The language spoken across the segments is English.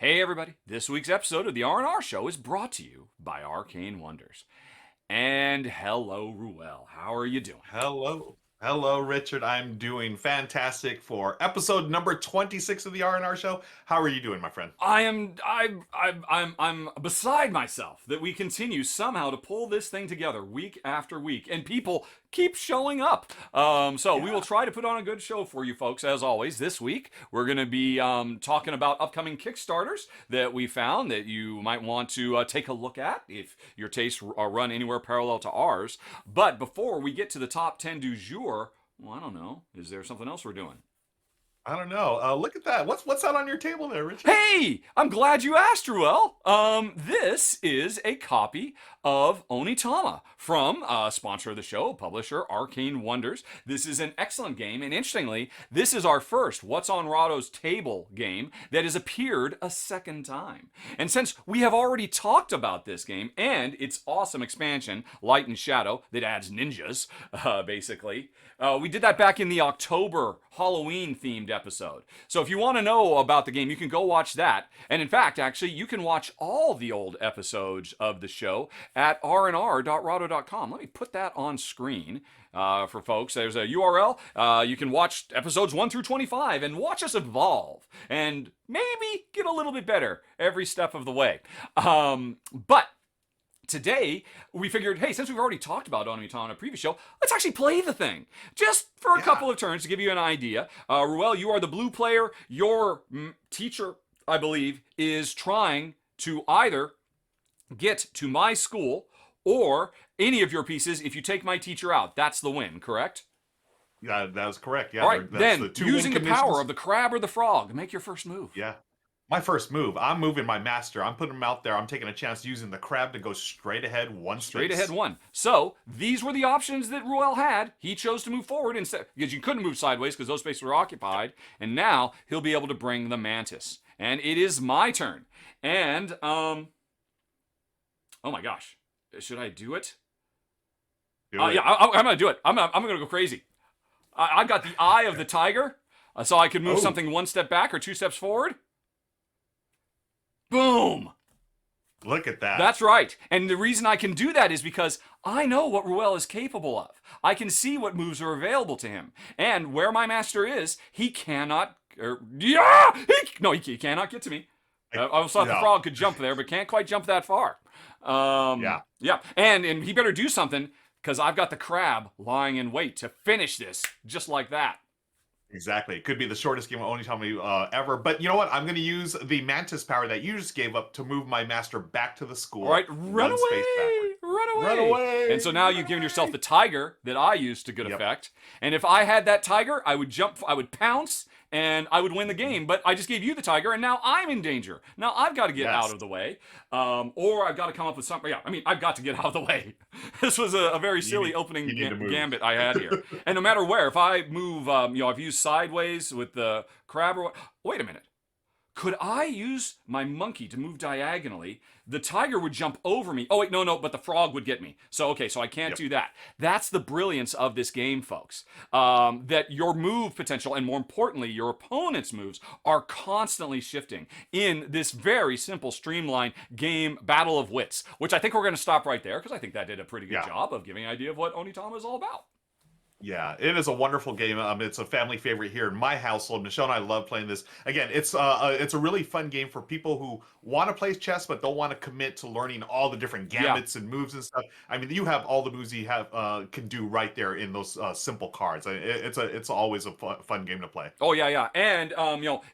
Hey everybody, this week's episode of the R&R Show is brought to you by Arcane Wonders. And hello, Ruel. How are you doing? Hello. Hello, Richard. I'm doing fantastic for episode number 26 of the R&R show. How are you doing, my friend? I'm beside myself that we continue somehow to pull this thing together week after week, and people keep showing up. We will try to put on a good show for you folks, as always. This week, we're going to be talking about upcoming Kickstarters that we found that you might want to take a look at if your tastes run anywhere parallel to ours. But before we get to the top 10 du jour, well, I don't know. Is there something else we're doing? I don't know. Look at that. What's that on your table there, Richard? Hey, I'm glad you asked, Ruel. This is a copy of Onitama from sponsor of the show, publisher Arcane Wonders. This is an excellent game, and interestingly, this is our first What's on Rahdo's Table game that has appeared a second time. And since we have already talked about this game and its awesome expansion, Light and Shadow, that adds ninjas, basically, we did that back in the October Halloween themed episode. So if you want to know about the game, you can go watch that. And in fact, actually, you can watch all the old episodes of the show at rnr.rahdo.com. Let me put that on screen for folks. There's a URL. You can watch episodes 1 through 25 and watch us evolve and maybe get a little bit better every step of the way. But today, we figured, hey, since we've already talked about Onitama on a previous show, let's actually play the thing. Just for a couple of turns to give you an idea. Ruel, you are the blue player. Your teacher, I believe, is trying to either get to my school or any of your pieces. If you take my teacher out, that's the win, correct? Yeah, that is correct. Yeah, All right, that's then, the two using the win power conditions. of the crab or the frog, make your first move. Yeah. My first move, I'm moving my master. I'm putting him out there. I'm taking a chance using the crab to go straight ahead one Straight space. ahead one. So these were the options that Ruel had. He chose to move forward instead because you couldn't move sideways because those spaces were occupied. And now he'll be able to bring the mantis. And it is my turn. And oh my gosh, should I do it? Do it. Yeah, I'm gonna do it. I'm gonna go crazy. I got the eye of the tiger, so I could move something one step back or two steps forward. Boom! Look at that. That's right. And the reason I can do that is because I know what Ruel is capable of. I can see what moves are available to him. And where my master is, he cannot... he cannot get to me. I almost thought the frog could jump there, but can't quite jump that far. Yeah. And he better do something, because I've got the crab lying in wait to finish this, just like that. Exactly. It could be the shortest game of Onitama ever. But you know what? I'm going to use the Mantis power that you just gave up to move my master back to the school. All right, run away! Run away! And so now you've given yourself the tiger that I used to good effect. And if I had that tiger, I would jump, I would pounce, and I would win the game. But I just gave you the tiger, and now I'm in danger. Now I've got to get out of the way. Or I've got to come up with something. Yeah, I mean, I've got to get out of the way. This was a very silly opening gambit I had here. And no matter where, if I move, I've used sideways with the crab or what. Wait a minute. Could I use my monkey to move diagonally? The tiger would jump over me. Oh, wait, no, but the frog would get me. So I can't do that. That's the brilliance of this game, folks. That your move potential, and more importantly, your opponent's moves, are constantly shifting in this very simple, streamlined game, Battle of Wits, which I think we're going to stop right there, because I think that did a pretty good job of giving an idea of what Onitama is all about. Yeah, it is a wonderful game. It's a family favorite here in my household. Michelle and I love playing this. Again, it's a really fun game for people who want to play chess but don't want to commit to learning all the different gambits and moves and stuff. I mean, you have all the moves you have can do right there in those simple cards. It's always a fun game to play. Oh yeah, and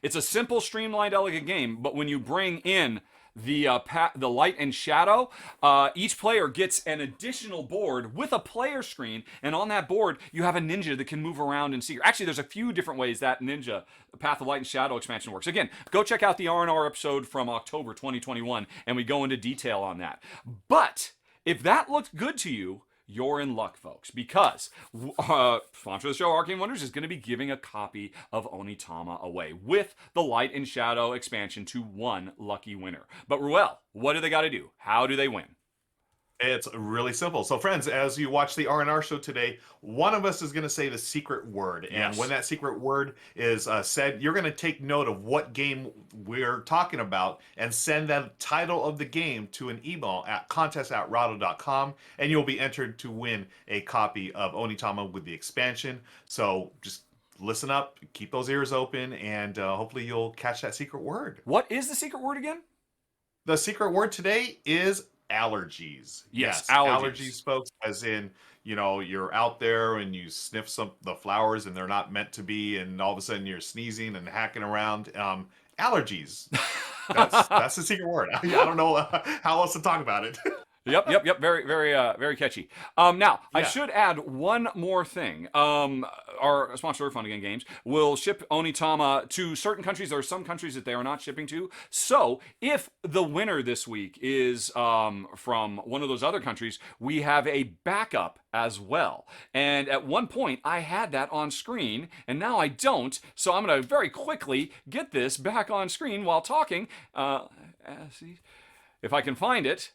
it's a simple, streamlined, elegant game. But when you bring in the light and shadow, each player gets an additional board with a player screen, and on that board you have a ninja that can move around and see. Actually, there's a few different ways that ninja Path of Light and Shadow expansion works. Again, go check out the R&R episode from October 2021, and we go into detail on that. But if that looked good to you, you're in luck, folks, because sponsor of the show, Arcane Wonders, is going to be giving a copy of Onitama away with the Light and Shadow expansion to one lucky winner. But Ruel, what do they got to do? How do they win? It's really simple. So, friends, as you watch the R&R show today, one of us is going to say the secret word. And when Yes. that secret word is said, you're going to take note of what game we're talking about and send the title of the game to an email at contest@rahdo.com, and you'll be entered to win a copy of Onitama with the expansion. So just listen up, keep those ears open, and hopefully you'll catch that secret word. What is the secret word again? The secret word today is allergies. Yes, allergies, folks, as in, you're out there and you sniff the flowers and they're not meant to be, and all of a sudden you're sneezing and hacking around. Allergies. That's the secret word. I don't know how else to talk about it. Yep. Very, very, very catchy. Now, I Yeah. should add one more thing. Our sponsor, Crowdfunding Games, will ship Onitama to certain countries. There are some countries that they are not shipping to. So, if the winner this week is from one of those other countries, we have a backup as well. And at one point, I had that on screen, and now I don't. So, I'm going to very quickly get this back on screen while talking. See if I can find it.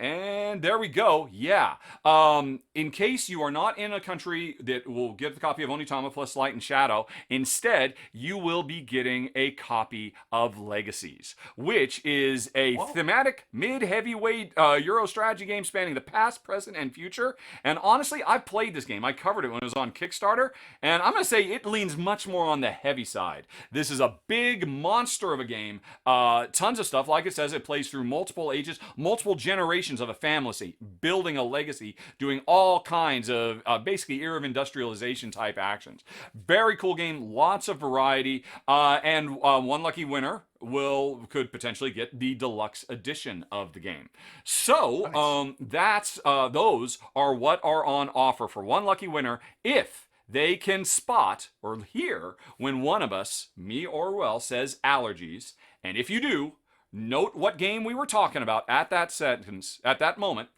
And there we go. Yeah. In case you are not in a country that will get the copy of Onitama plus Light and Shadow, instead, you will be getting a copy of Legacies, which is a thematic mid-heavyweight Euro strategy game spanning the past, present, and future. And honestly, I played this game. I covered it when it was on Kickstarter, and I'm going to say it leans much more on the heavy side. This is a big monster of a game. Tons of stuff. Like it says, it plays through multiple ages, multiple generations of a family, building a legacy, doing all kinds of basically era of industrialization type actions. Very cool game, lots of variety, and one lucky winner could potentially get the deluxe edition of the game. So that's those are what are on offer for one lucky winner if they can spot or hear when one of us, me or Ruel, says allergies. And if you do, note what game we were talking about at that moment,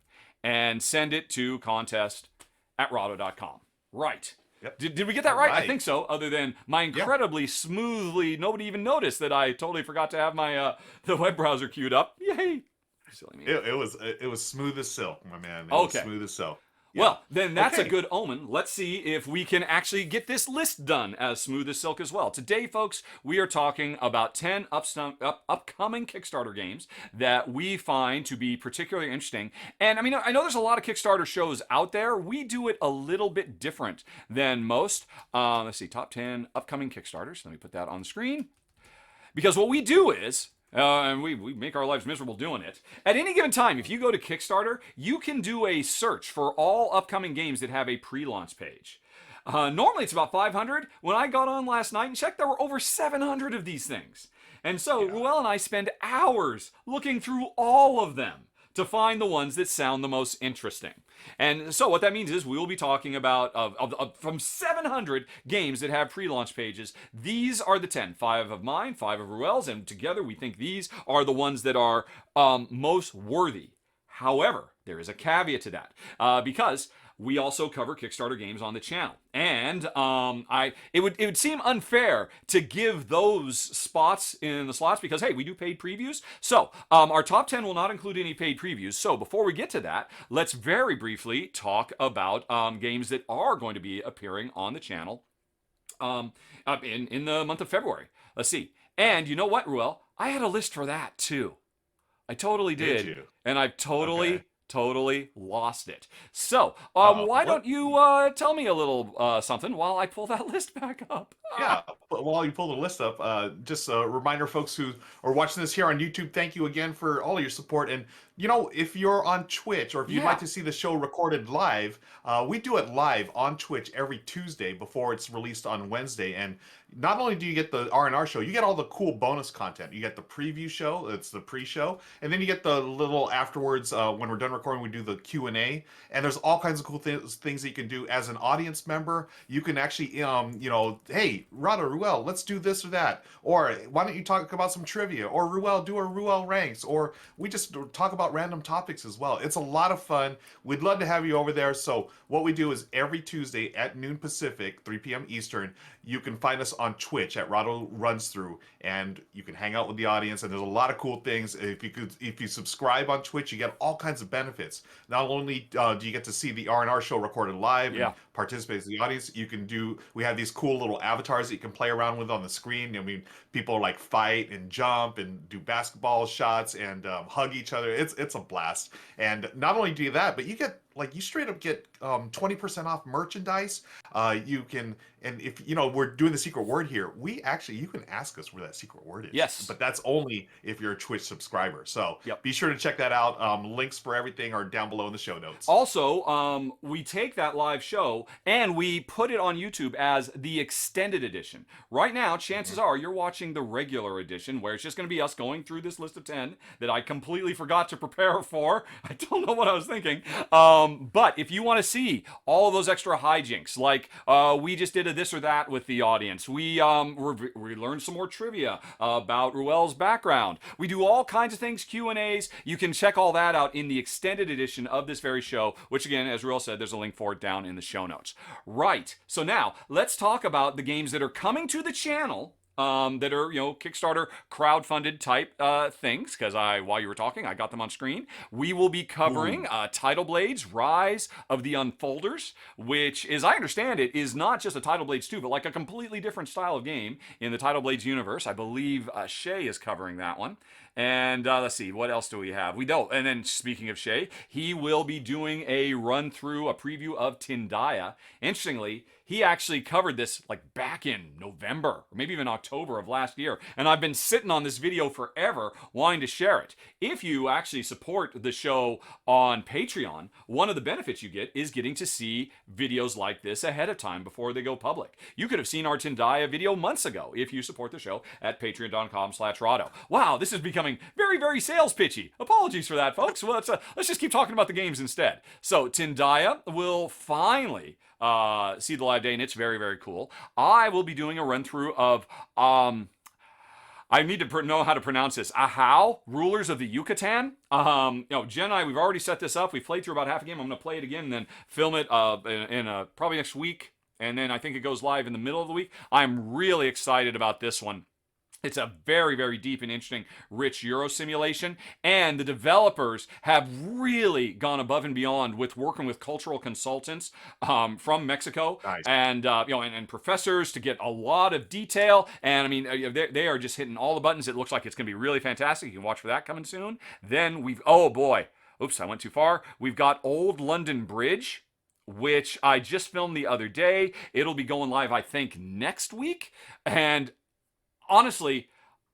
and send it to contest@rahdo.com. Right. Yep. Did we get that right? I think so, other than my incredibly smoothly, nobody even noticed that I totally forgot to have my the web browser queued up. Yay. Silly me. It was smooth as silk, my man. It Okay. was smooth as silk. Yeah. Well, then that's a good omen. Let's see if we can actually get this list done as smooth as silk as well. Today, folks, we are talking about 10 upcoming Kickstarter games that we find to be particularly interesting. And I mean, I know there's a lot of Kickstarter shows out there. We do it a little bit different than most. Let's see, top 10 upcoming Kickstarters. Let me put that on the screen. Because what we do is, and we make our lives miserable doing it. At any given time, if you go to Kickstarter, you can do a search for all upcoming games that have a pre-launch page. Normally it's about 500. When I got on last night and checked, there were over 700 of these things. And so Ruel and I spend hours looking through all of them to find the ones that sound the most interesting. And so what that means is we will be talking about from 700 games that have pre-launch pages. These are the 10. 5 of mine, 5 of Ruel's, and together we think these are the ones that are most worthy. However, there is a caveat to that because we also cover Kickstarter games on the channel, and it would seem unfair to give those spots in the slots because hey, we do paid previews. So our top 10 will not include any paid previews. So before we get to that, let's very briefly talk about games that are going to be appearing on the channel in the month of February. Let's see, and you know what, Ruel? I had a list for that too. I totally did, you? And I've totally lost it. So, why don't you tell me a little something while I pull that list back up? Yeah, but while you pull the list up, just a reminder, folks who are watching this here on YouTube, thank you again for all your support. And, if you're on Twitch or if you'd like to see the show recorded live, we do it live on Twitch every Tuesday before it's released on Wednesday. And not only do you get the R&R show, you get all the cool bonus content. You get the preview show, it's the pre-show, and then you get the little afterwards, when we're done recording, we do the Q&A. And there's all kinds of cool things that you can do as an audience member. You can actually, hey, Rahdo, Ruel, let's do this or that. Or why don't you talk about some trivia? Or Ruel, do a Ruel ranks. Or we just talk about about random topics as well. It's a lot of fun. We'd love to have you over there. So what we do is every Tuesday at noon Pacific, 3 p.m. Eastern, you can find us on Twitch at Rahdo Runs Through, and you can hang out with the audience. And there's a lot of cool things. If you subscribe on Twitch, you get all kinds of benefits. Not only do you get to see the R&R show recorded live and participate as the audience, we have these cool little avatars that you can play around with on the screen. I mean, people like fight and jump and do basketball shots and hug each other. It's a blast. And not only do you that, but you get you straight up get 20% off merchandise. You can, and if we're doing the secret word here, you can ask us where that secret word is. Yes. But that's only if you're a Twitch subscriber. So be sure to check that out. Links for everything are down below in the show notes. Also, we take that live show and we put it on YouTube as the extended edition. Right now, chances are you're watching the regular edition, where it's just going to be us going through this list of 10 that I completely forgot to prepare for. I don't know what I was thinking. But if you want to see all those extra hijinks, like we just did a this or that with the audience, we learned some more trivia about Ruel's background. We do all kinds of things, Q&As. You can check all that out in the extended edition of this very show, which again, as Ruel said, there's a link for it down in the show notes. Right, so now let's talk about the games that are coming to the channel. That are, Kickstarter crowdfunded type things, because while you were talking, I got them on screen. We will be covering Tidal Blades Rise of the Unfolders, which, as I understand it, is not just a Tidal Blades 2, but like a completely different style of game in the Tidal Blades universe. I believe Shay is covering that one. And let's see, what else do we have? And then speaking of Shay, he will be doing a run through, a preview of Tindaya. Interestingly, he actually covered this like back in November, or maybe even October of last year. And I've been sitting on this video forever wanting to share it. If you actually support the show on Patreon, one of the benefits you get is getting to see videos like this ahead of time before they go public. You could have seen our Tindaya video months ago if you support the show at patreon.com/Rahdo. Wow, this is becoming very, very sales pitchy. Apologies for that, folks. Well, let's just keep talking about the games instead. So Tindaya will finally see the live day, and it's very, very cool. I will be doing a run through of I need to know how to pronounce this. Ahau, Rulers of the Yucatan. Jen and I, we've already set this up. We played through about half a game. I'm going to play it again and then film it in probably next week. And then I think it goes live in the middle of the week. I'm really excited about this one. It's a very, very deep and interesting, rich Euro simulation, and the developers have really gone above and beyond with working with cultural consultants from Mexico, nice. And and professors to get a lot of detail. And I mean, they are just hitting all the buttons. It looks like it's going to be really fantastic. You can watch for that coming soon. Then oops, I went too far. We've got Old London Bridge, which I just filmed the other day. It'll be going live, I think, next week, and honestly,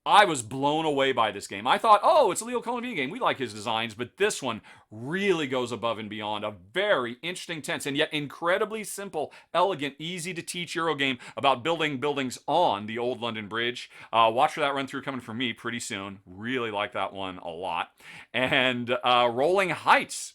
I was blown away by this game. I thought, it's a Leo Cohen game. We like his designs, but this one really goes above and beyond. A very interesting, tense, and yet incredibly simple, elegant, easy to teach Euro game about building buildings on the Old London Bridge. Watch for that run through coming from me pretty soon. Really like that one a lot. And Rolling Heights.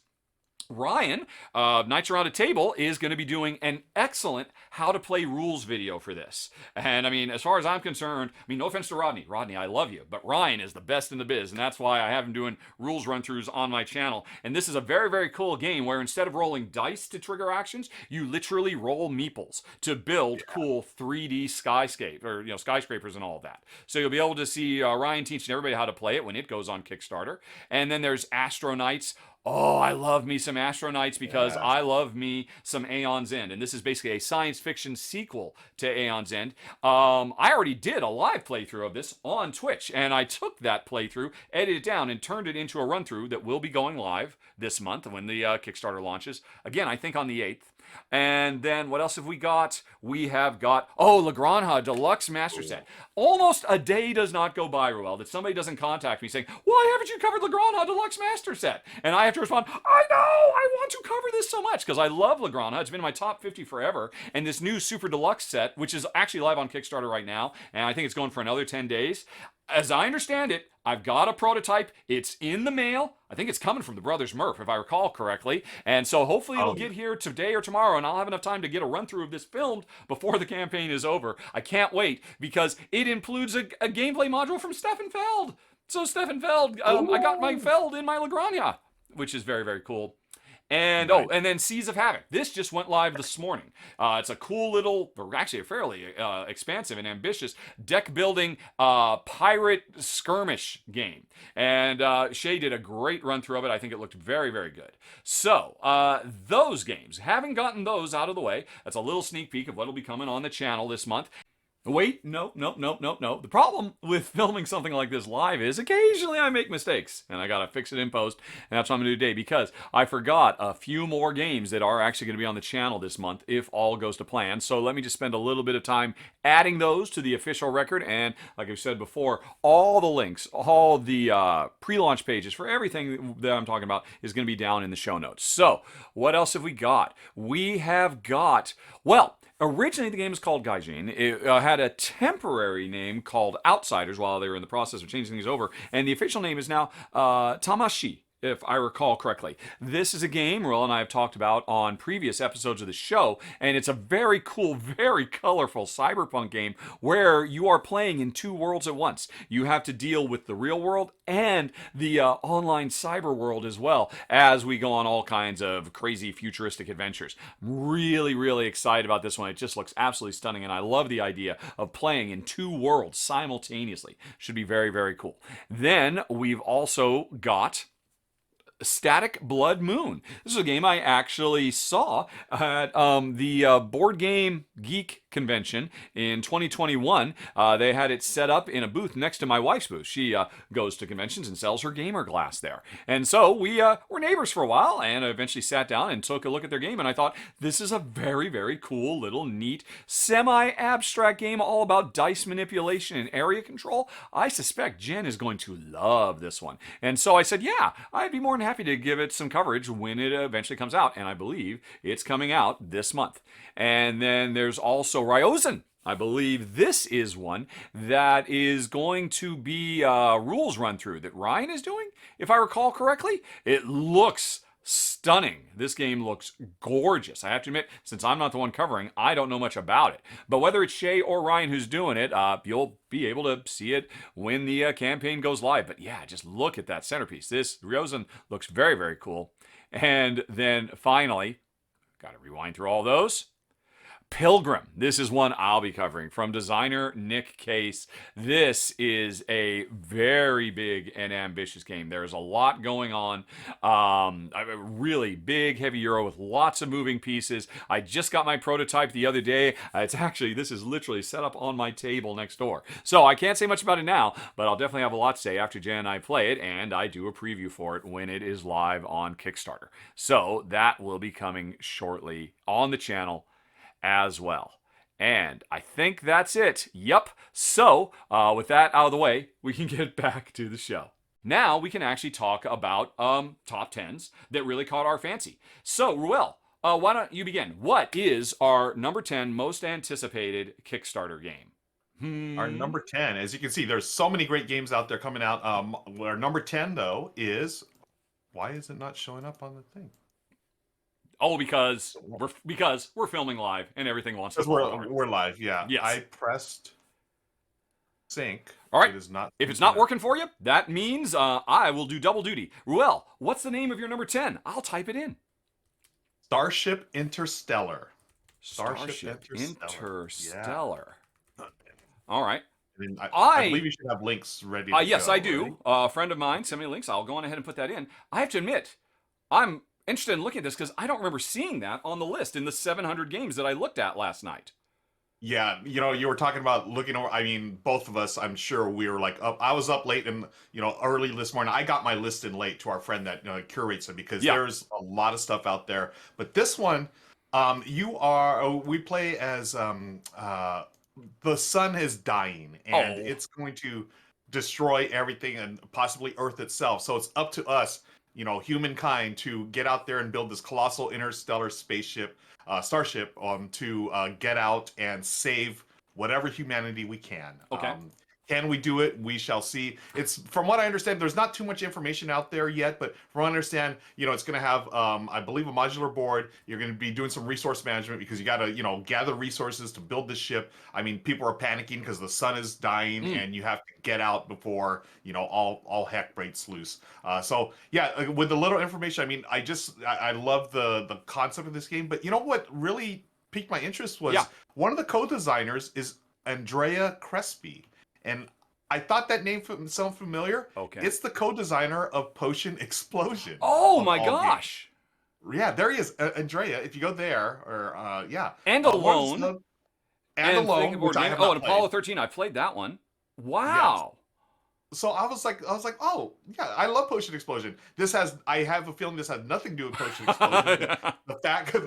Ryan, Knights Around a Table, is going to be doing an excellent how to play rules video for this. And I mean, as far as I'm concerned, no offense to Rodney. Rodney, I love you, but Ryan is the best in the biz, and that's why I have him doing rules run-throughs on my channel. And this is a very, very cool game where instead of rolling dice to trigger actions, you literally roll meeples to build cool 3D skyscrapers and all of that. So you'll be able to see Ryan teaching everybody how to play it when it goes on Kickstarter. And then there's Astro Knights. Oh, I love me some Astro Knights because I love me some Aeon's End. And this is basically a science fiction sequel to Aeon's End. I already did a live playthrough of this on Twitch, and I took that playthrough, edited it down, and turned it into a run-through that will be going live this month when the Kickstarter launches. Again, I think on the 8th. And then what else have we got? We have got, La Granja Deluxe Master Set. Almost a day does not go by, Ruel, that somebody doesn't contact me saying, why haven't you covered La Granja Deluxe Master Set? And I have to respond, I know, I want to cover this so much, because I love La Granja. It's been in my top 50 forever. And this new Super Deluxe set, which is actually live on Kickstarter right now, and I think it's going for another 10 days. As I understand it, I've got a prototype. It's in the mail. I think it's coming from the Brothers Murph, if I recall correctly. And so hopefully it'll get here today or tomorrow, and I'll have enough time to get a run-through of this filmed before the campaign is over. I can't wait, because it includes a gameplay module from Stefan Feld. So Stefan Feld, I got my Feld in my La Granja, which is very, very cool. And Nice. and then Seas of Havoc. This just went live this morning. It's a cool little, or actually a fairly expansive and ambitious deck building pirate skirmish game. And Shay did a great run through of it. I think it looked very, very good. So those games, having gotten those out of the way, that's a little sneak peek of what'll be coming on the channel this month. Wait, no. The problem with filming something like this live is occasionally I make mistakes and I gotta fix it in post, and that's what I'm gonna do today because I forgot a few more games that are actually gonna be on the channel this month if all goes to plan. So let me just spend a little bit of time adding those to the official record, and like I've said before, all the links, all the pre-launch pages for everything that I'm talking about is gonna be down in the show notes. So what else have we got? We have got, well, originally, the game was called Gaijin. It had a temporary name called Outsiders while they were in the process of changing things over. And the official name is now Tamashii, if I recall correctly. This is a game Will and I have talked about on previous episodes of the show, and it's a very cool, very colorful cyberpunk game where you are playing in two worlds at once. You have to deal with the real world and the online cyber world as well as we go on all kinds of crazy futuristic adventures. I'm really, really excited about this one. It just looks absolutely stunning, and I love the idea of playing in two worlds simultaneously. Should be very, very cool. Then we've also got Static Blood Moon. This is a game I actually saw at the Board Game Geek convention in 2021. They had it set up in a booth next to my wife's booth. She goes to conventions and sells her gamer glass there. And so we were neighbors for a while and eventually sat down and took a look at their game. And I thought, this is a very, very cool little neat semi-abstract game all about dice manipulation and area control. I suspect Jen is going to love this one. And so I said, yeah, I'd be more than happy to give it some coverage when it eventually comes out. And I believe it's coming out this month. And then there's also Ryozen. I believe this is one that is going to be rules run through that Ryan is doing, if I recall correctly. It looks stunning. This game looks gorgeous. I have to admit, since I'm not the one covering, I don't know much about it. But whether it's Shay or Ryan who's doing it, you'll be able to see it when the campaign goes live. But yeah, just look at that centerpiece. This Ryozen looks very, very cool. And then finally, got to rewind through all those. Pilgrim. This is one I'll be covering from designer Nick Case. This is a very big and ambitious game. There's a lot going on. A really big, heavy Euro with lots of moving pieces. I just got my prototype the other day. This is literally set up on my table next door. So I can't say much about it now, but I'll definitely have a lot to say after Jen and I play it, and I do a preview for it when it is live on Kickstarter. So that will be coming shortly on the channel as well. And I think that's it. Yep. So with that out of the way, we can get back to the show. Now we can actually talk about top 10s that really caught our fancy. So Ruel, why don't you begin? What is our number 10 most anticipated Kickstarter game? Our number 10, as you can see, there's so many great games out there coming out. Our number 10, though, is... Why is it not showing up on the thing? Oh, because we're filming live and everything wants to. Because we're live, yeah. Yes. I pressed sync. All right. It is not. If it's not working for you, that means I will do double duty. Ruel, what's the name of your number 10? I'll type it in. Starship Interstellar. Starship Interstellar. Yeah. All right. I believe you should have links ready to yes, go, I do. Right? A friend of mine sent me links. I'll go on ahead and put that in. I have to admit, I'm interested in looking at this because I don't remember seeing that on the list in the 700 games that I looked at last night. Yeah, you were talking about looking over. I mean, both of us, I'm sure we were like up. I was up late and early this morning. I got my list in late to our friend that curates it because there's a lot of stuff out there. But this one, we play as the sun is dying and it's going to destroy everything and possibly Earth itself. So it's up to us, humankind, to get out there and build this colossal interstellar spaceship, starship, to get out and save whatever humanity we can. Okay. Can we do it? We shall see. It's from what I understand, there's not too much information out there yet, but from what I understand, it's going to have, I believe, a modular board. You're going to be doing some resource management because you got to, gather resources to build this ship. I mean, people are panicking because the sun is dying, and you have to get out before all heck breaks loose. So yeah, with the little information, I mean, I love the concept of this game, but you know what really piqued my interest was one of the co-designers is Andrea Crespi. And I thought that name sounded familiar. Okay. It's the co-designer of Potion Explosion. Oh my gosh. Yeah, there he is. Andrea, if you go there, or yeah. And Alone. And Alone, which I have not and played. Apollo 13, I played that one. Wow. Yes. So I was like, oh yeah, I love Potion Explosion. I have a feeling this has nothing to do with Potion Explosion. the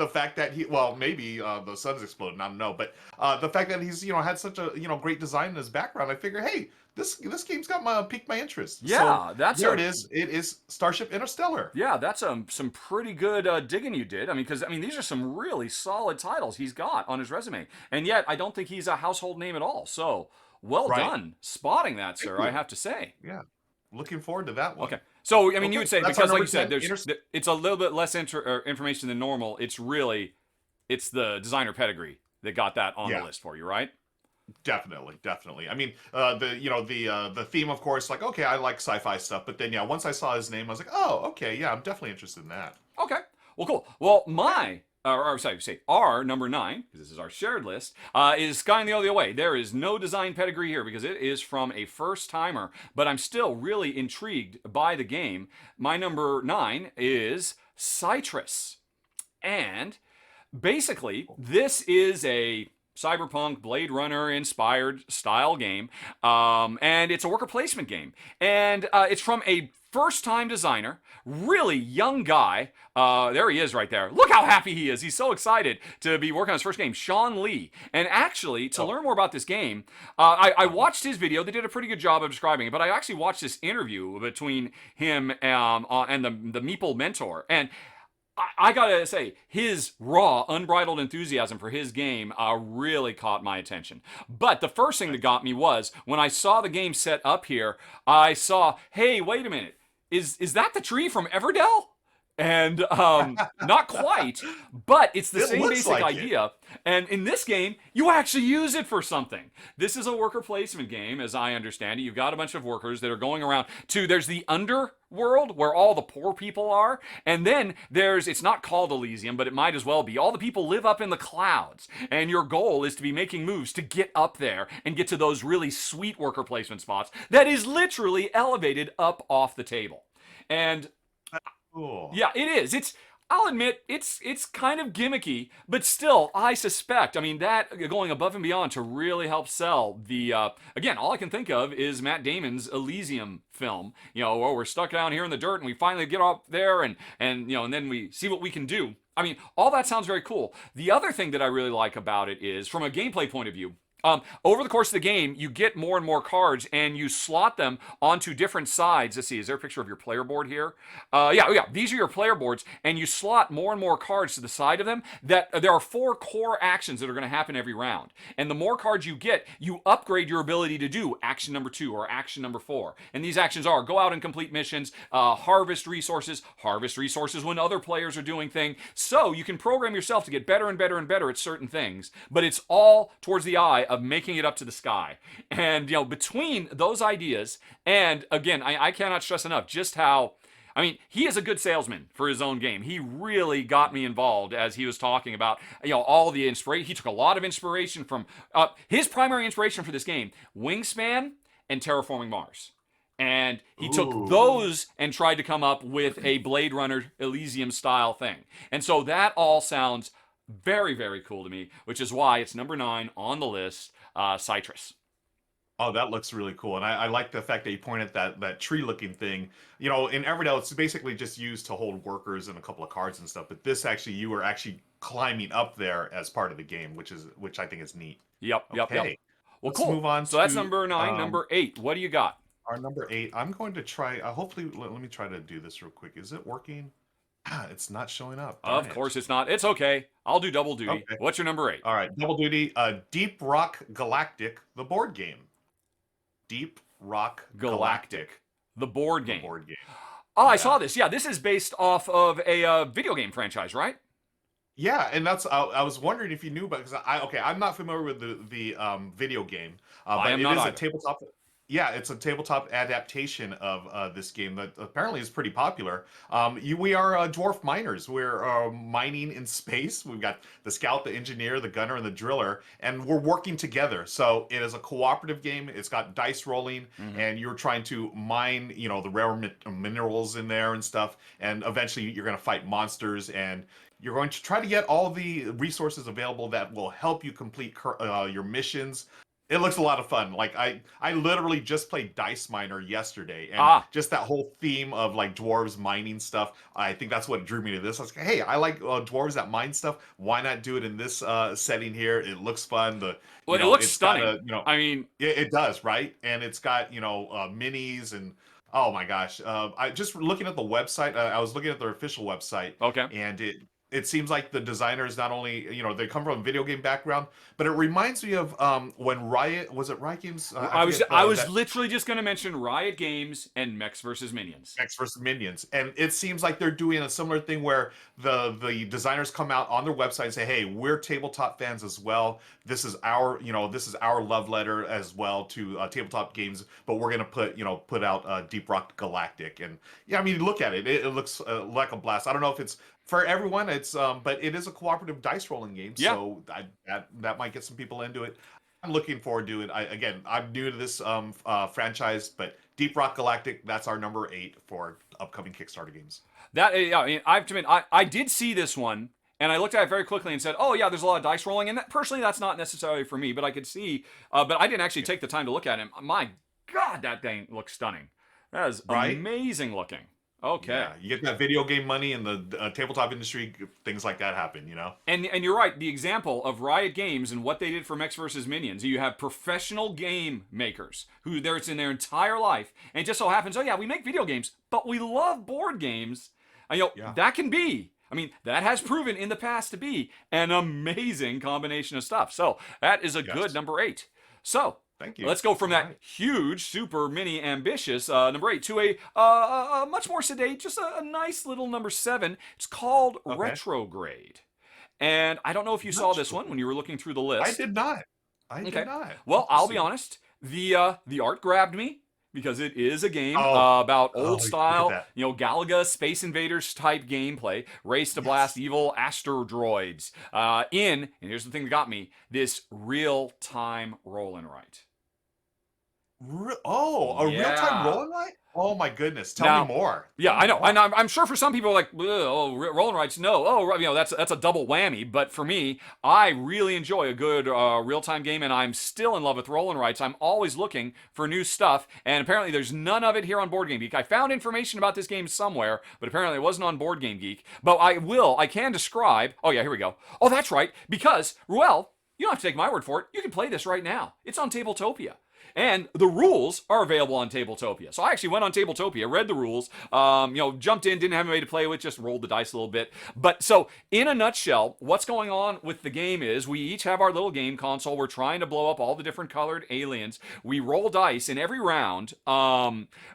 fact that maybe the sun's exploding, I don't know, but the fact that he's had such a great design in his background, I figure, hey, this game's got piqued my interest. Yeah, so it is. It is Starship Interstellar. Yeah, that's some pretty good digging you did. I mean, because these are some really solid titles he's got on his resume, and yet I don't think he's a household name at all. So. Well done spotting that, sir, I have to say. Yeah. Looking forward to that one. Okay. So, you would say, because like you said, there's it's a little bit less information than normal. It's the designer pedigree that got that on the list for you, right? Definitely. I mean, the theme, of course, like, okay, I like sci-fi stuff, but then, once I saw his name, I was like, oh, okay, yeah, I'm definitely interested in that. Okay. Well, cool. Well, our number 9, because this is our shared list, is Skying the Other Way. There is no design pedigree here because it is from a first timer, but I'm still really intrigued by the game. My number 9 is Cytress. And basically, this is a cyberpunk Blade Runner inspired style game, and it's a worker placement game, and it's from a first-time designer, really young guy. There he is right there. Look how happy he is. He's so excited to be working on his first game, Sean Lee. And actually, to learn more about this game, I watched his video. They did a pretty good job of describing it, but I actually watched this interview between him and the Meeple mentor. And I gotta say, his raw, unbridled enthusiasm for his game really caught my attention. But the first thing that got me was, when I saw the game set up here, I saw, hey, wait a minute. Is that the tree from Everdell? And not quite, but it's the same basic idea. And in this game, you actually use it for something. This is a worker placement game, as I understand it. You've got a bunch of workers that are going around there's the underworld where all the poor people are. And then it's not called Elysium, but it might as well be. All the people live up in the clouds. And your goal is to be making moves to get up there and get to those really sweet worker placement spots that is literally elevated up off the table. And cool. Yeah, it is. I'll admit, it's kind of gimmicky, but still, I suspect, that going above and beyond to really help sell the, again, all I can think of is Matt Damon's Elysium film, where we're stuck down here in the dirt and we finally get up there and then we see what we can do. All that sounds very cool. The other thing that I really like about it is, from a gameplay point of view, over the course of the game, you get more and more cards, and you slot them onto different sides. Let's see, is there a picture of your player board here? Yeah, these are your player boards, and you slot more and more cards to the side of them. That there are 4 core actions that are going to happen every round. And the more cards you get, you upgrade your ability to do action number 2 or action number 4. And these actions are go out and complete missions, harvest resources when other players are doing things. So you can program yourself to get better and better and better at certain things, but it's all towards the eye of making it up to the sky. And, between those ideas, and again, I cannot stress enough just how, he is a good salesman for his own game. He really got me involved as he was talking about, all the inspiration. He took a lot of inspiration from, his primary inspiration for this game, Wingspan and Terraforming Mars. And he took those and tried to come up with a Blade Runner Elysium style thing. And so that all sounds very, very cool to me, which is why it's number 9 on the list, Cytress. Oh, that looks really cool. And I like the fact that you pointed that tree-looking thing. In Everdell, it's basically just used to hold workers and a couple of cards and stuff. But this actually, you were actually climbing up there as part of the game, which I think is neat. Yep. Well, Let's cool. Move on. So that's number 9. Number 8. What do you got? Our number 8. I'm going to try. Hopefully, let me try to do this real quick. Is it working? It's not showing up. Of course it's not. It's okay. I'll do double duty. Okay. What's your number 8? All right, double duty. Deep Rock Galactic, the board game. Deep Rock Galactic, the board the game. board game. Oh, I saw Yeah. this. Yeah, this is based off of a video game franchise, right? Yeah, and that's I was wondering if you knew, but because I'm not familiar with the video game, I but am it not is a either. tabletop. Yeah, it's a tabletop adaptation of this game that apparently is pretty popular. We are dwarf miners. We're mining in space. We've got the scout, the engineer, the gunner, and the driller, and we're working together. So it is a cooperative game. It's got dice rolling, and you're trying to mine, the rare minerals in there and stuff. And eventually, you're going to fight monsters and you're going to try to get all the resources available that will help you complete your missions. It looks a lot of fun. Like I literally just played Dice Miner yesterday, and Ah, just that whole theme of like dwarves mining stuff. I think that's what drew me to this. I was like, hey, I like dwarves that mine stuff. Why not do it in this setting here? It looks fun. well, it looks It's got stunning. I mean, it does, right? And it's got minis and oh my gosh. I just looking at the website. I was looking at their official website, okay. and it seems like the designers not only they come from a video game background, but it reminds me of when Riot Games? I was That literally just going to mention Riot Games and Mechs versus Minions. X versus Minions, and it seems like they're doing a similar thing where the designers come out on their website and say, "Hey, we're tabletop fans as well. This is our love letter as well to tabletop games, but we're gonna put out Deep Rock Galactic." And yeah, I mean, look at it; it looks like a blast. I don't know if it's for everyone, but it is a cooperative dice rolling game, Yeah. so that might get some people into it. I'm looking forward to it. I'm new to this franchise, but Deep Rock Galactic, that's our number 8 for upcoming Kickstarter games. That yeah, I mean, I have to admit, I did see this one, and I looked at it very quickly and said, "Oh yeah, there's a lot of dice rolling." And that, personally, that's not necessarily for me, but I could see. But I didn't actually take the time to look at him. My God, that thing looks stunning. That is Right? amazing looking. Okay. Yeah, you get that video game money in the tabletop industry, things like that happen. And you're right. The example of Riot Games and what they did for Mechs versus Minions. You have professional game makers who it's in their entire life, and it just so happens, oh yeah, we make video games, but we love board games. And, Yeah. that can be. I mean, that has proven in the past to be an amazing combination of stuff. So that is a Yes. good number 8. So Thank you. let's go from All that right. huge, super mini ambitious number 8 to a much more sedate, just a nice little number 7. It's called Okay. Retrograde. And I don't know if you saw Not this sure. one when you were looking through the I list. did not. I did Okay. not. Well, I'll be Interesting. honest. The art grabbed me because it is a game Oh, about oh, old look at style, that. Galaga Space Invaders type gameplay, race to Yes. blast evil asteroids. And here's the thing that got me: this real-time roll and write. A real-time Yeah. rolling light? Oh my goodness. Tell Now, me more. yeah, Tell I me know, more. and I'm sure for some people are like, oh, rolling rights, no, oh, that's a double whammy. But for me, I really enjoy a good real time game, and I'm still in love with rolling rights. I'm always looking for new stuff, and apparently there's none of it here on Board Game Geek. I found information about this game somewhere, but apparently it wasn't on Board Game Geek. But I can describe. Oh yeah, here we go. Oh, that's right, because Ruel, you don't have to take my word for it. You can play this right now. It's on Tabletopia. And the rules are available on Tabletopia. So I actually went on Tabletopia, read the rules, jumped in, didn't have anybody to play with, just rolled the dice a little bit. But so, in a nutshell, what's going on with the game is we each have our little game console. We're trying to blow up all the different colored aliens. We roll dice in every round.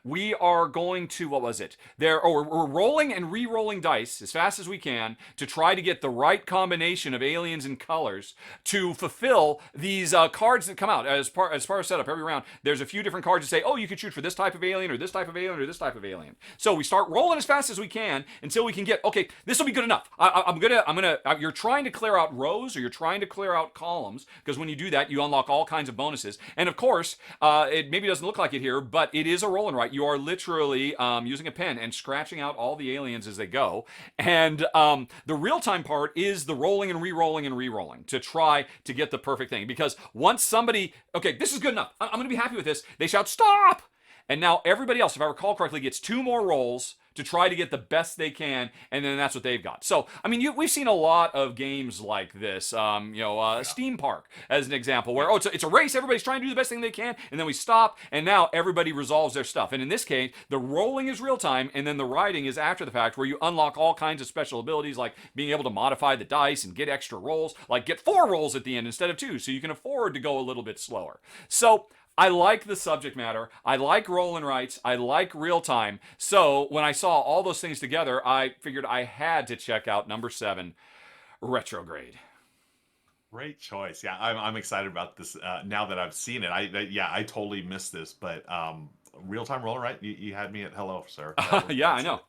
We are going to, what was it? We're rolling and re-rolling dice as fast as we can to try to get the right combination of aliens and colors to fulfill these cards that come out as far as setup every round. There's a few different cards that say, oh, you can shoot for this type of alien or this type of alien or this type of alien. So we start rolling as fast as we can until we can get, okay, this will be good enough. You're trying to clear out rows or you're trying to clear out columns, because when you do that, you unlock all kinds of bonuses. And of course, it maybe doesn't look like it here, but it is a roll and write. You are literally using a pen and scratching out all the aliens as they go. And the real-time part is the rolling and re-rolling and re-rolling to try to get the perfect thing. Because once somebody, okay, this is good enough. I'm going to be happy with this. They shout, stop! And now everybody else, if I recall correctly, gets 2 more rolls to try to get the best they can, and then that's what they've got. So, I mean, we've seen a lot of games like this. Steam Park, as an example, where, it's a race, everybody's trying to do the best thing they can, and then we stop, and now everybody resolves their stuff. And in this case, the rolling is real time, and then the writing is after the fact, where you unlock all kinds of special abilities, like being able to modify the dice and get extra rolls, like get 4 rolls at the end instead of 2, so you can afford to go a little bit slower. So, I like the subject matter. I like roll and writes. I like real time. So when I saw all those things together, I figured I had to check out number 7, Retrograde. Great choice. Yeah, I'm excited about this now that I've seen it. I totally missed this, but real time roller, right? You had me at hello, sir. Yeah, I know.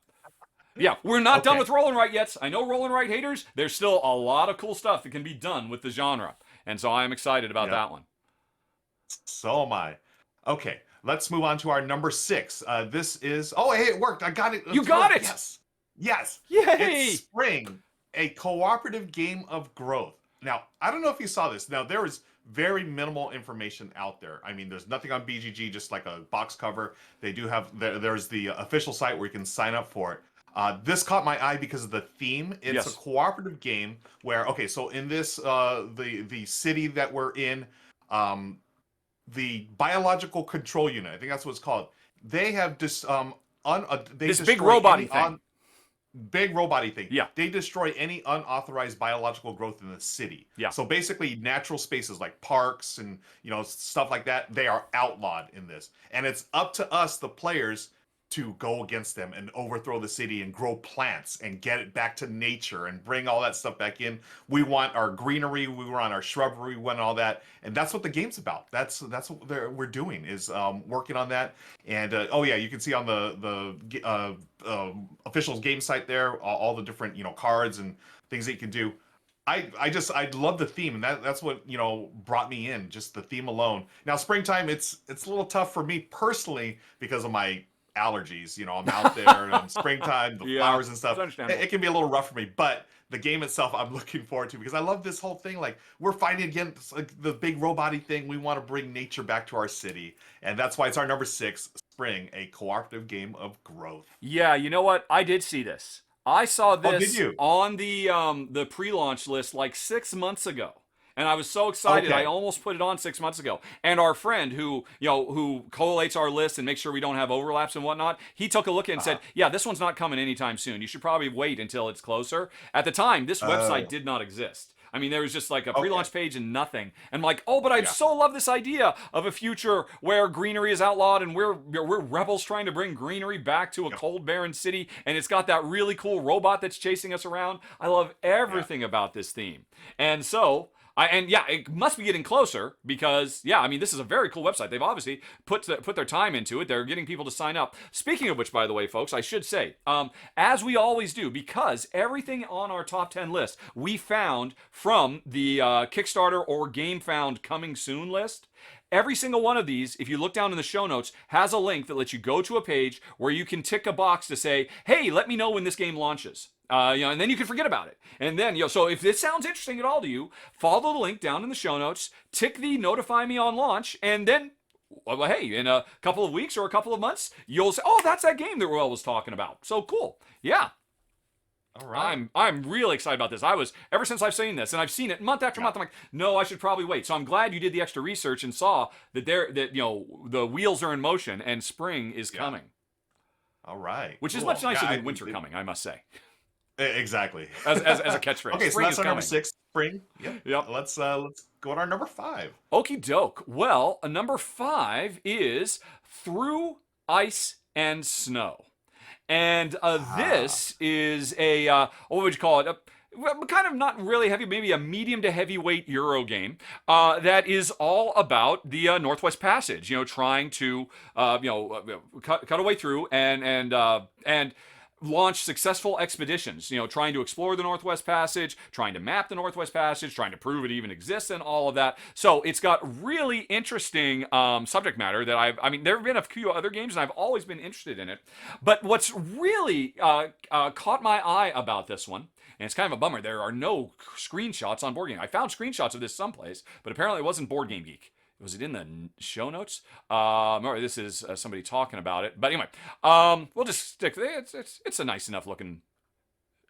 Yeah, we're not done Okay. with roll and write yet. I know roll and write haters. There's still a lot of cool stuff that can be done with the genre, and so I'm excited about Yeah. that one. So am I. Okay, let's move on to our number 6. This is. Oh, hey, it worked. I got it. You got it! Yes. Yes. Yay! It's Spring, a cooperative game of growth. Now, I don't know if you saw this. Now, there is very minimal information out there. I mean, there's nothing on BGG, just like a box cover. They do have there's the official site where you can sign up for it. This caught my eye because of the theme. It's a cooperative game where, okay, so in this the city that we're in, the biological control unit, I think that's what it's called. They have this this big robot thing. Big robot-y thing. Yeah. They destroy any unauthorized biological growth in the city. Yeah. So basically natural spaces like parks and stuff like that, they are outlawed in this. And it's up to us, the players, to go against them and overthrow the city and grow plants and get it back to nature and bring all that stuff back in. We want our greenery, we want our shrubbery, we want all that, and that's what the game's about. That's what we're doing, is working on that. And oh yeah, you can see on the official game site there all the different cards and things that you can do. I love the theme, and that's what brought me in, just the theme alone. Now springtime, it's a little tough for me personally because of my allergies. I'm out there and springtime, the flowers and stuff. It can be a little rough for me, but the game itself I'm looking forward to because I love this whole thing. Like, we're fighting against the big robot-y thing. We want to bring nature back to our city, and that's why it's our number 6, Spring, a cooperative game of growth. Yeah, you know what? I did see this. I saw this on the pre-launch list like 6 months ago. And I was so excited, I almost put it on 6 months ago. And our friend who collates our list and makes sure we don't have overlaps and whatnot, he took a look at it and said, yeah, this one's not coming anytime soon. You should probably wait until it's closer. At the time, this website did not exist. I mean, there was just like a pre-launch page and nothing. And I'm like, but I so love this idea of a future where greenery is outlawed and we're rebels trying to bring greenery back to a cold, barren city. And it's got that really cool robot that's chasing us around. I love everything about this theme. And so... it must be getting closer because, I mean, this is a very cool website. They've obviously put their time into it. They're getting people to sign up. Speaking of which, by the way, folks, I should say, as we always do, because everything on our top 10 list we found from the Kickstarter or Game Found Coming Soon list. Every single one of these, if you look down in the show notes, has a link that lets you go to a page where you can tick a box to say, hey, let me know when this game launches. And then you can forget about it. And then, so if this sounds interesting at all to you, follow the link down in the show notes, tick the notify me on launch, and then, well, hey, in a couple of weeks or a couple of months, you'll say, oh, that's that game that Roel was talking about. So cool. Yeah. All right. I'm really excited about this. Ever since I've seen this, and I've seen it month after month, I'm like, no, I should probably wait. So I'm glad you did the extra research and saw that the wheels are in motion and spring is coming. All right. Which is much nicer than winter coming, I must say. Exactly. As a catchphrase. Okay, spring so that's our number 6, Spring. Yep. Let's go to our number 5. Okie doke. Well, number 5 is Through Ice and Snow. And this is a, what would you call it? Kind of not really heavy, maybe a medium to heavyweight Euro game that is all about the Northwest Passage. Trying to cut a way through and launch successful expeditions, trying to explore the Northwest Passage, trying to map the Northwest Passage, trying to prove it even exists and all of that. So it's got really interesting subject matter that there have been a few other games and I've always been interested in it. But what's really caught my eye about this one, and it's kind of a bummer, there are no screenshots on Boardgame. I found screenshots of this someplace, but apparently it wasn't Boardgame Geek. Was it in the show notes? Or this is somebody talking about it. But anyway, we'll just stick. It's a nice enough looking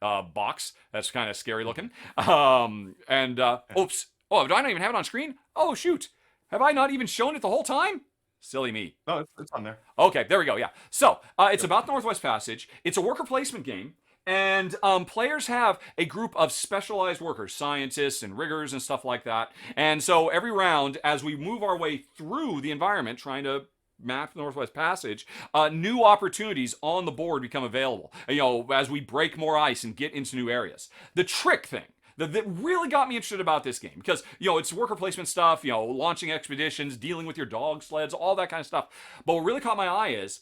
box. That's kind of scary looking. Oops. Oh, do I not even have it on screen? Oh, shoot. Have I not even shown it the whole time? Silly me. No, it's on there. Okay, there we go. Yeah. So it's about the Northwest Passage. It's a worker placement game. And players have a group of specialized workers, scientists and riggers and stuff like that. And so every round, as we move our way through the environment, trying to map the Northwest Passage, new opportunities on the board become available. As we break more ice and get into new areas. The trick thing that really got me interested about this game, because it's worker placement stuff, launching expeditions, dealing with your dog sleds, all that kind of stuff. But what really caught my eye is,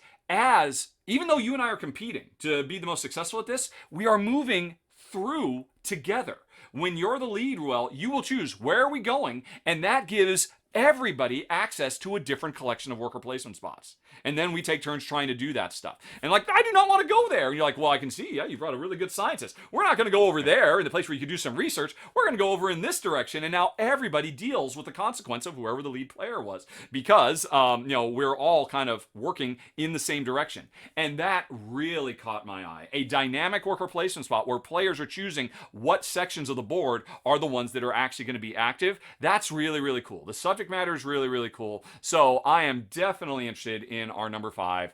even though you and I are competing to be the most successful at this, we are moving through together. When you're the lead, well, you will choose where are we going, and that gives everybody access to a different collection of worker placement spots. And then we take turns trying to do that stuff. And I do not want to go there. And you're like, well, I can see, you brought a really good scientist. We're not going to go over there in the place where you could do some research. We're going to go over in this direction. And now everybody deals with the consequence of whoever the lead player was, because, we're all kind of working in the same direction. And that really caught my eye. A dynamic worker placement spot where players are choosing what sections of the board are the ones that are actually going to be active. That's really, really cool. The subject matter is really, really cool. So I am definitely interested in our number 5,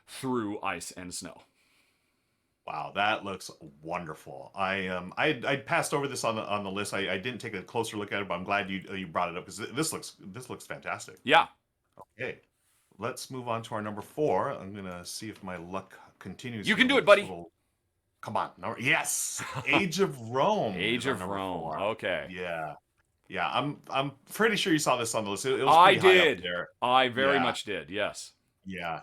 Through Ice and Snow. Wow, that looks wonderful. I passed over this on the list. I didn't take a closer look at it, but I'm glad you brought it up, because this looks fantastic. Yeah. Okay, let's move on to our number 4. I'm gonna see if my luck continues. You can do it, buddy. Come on, yes, Age of Rome. Age of Rome. 4. Okay. Yeah. I'm pretty sure you saw this on the list. It was pretty high up there. I very much did. Yes. Yeah.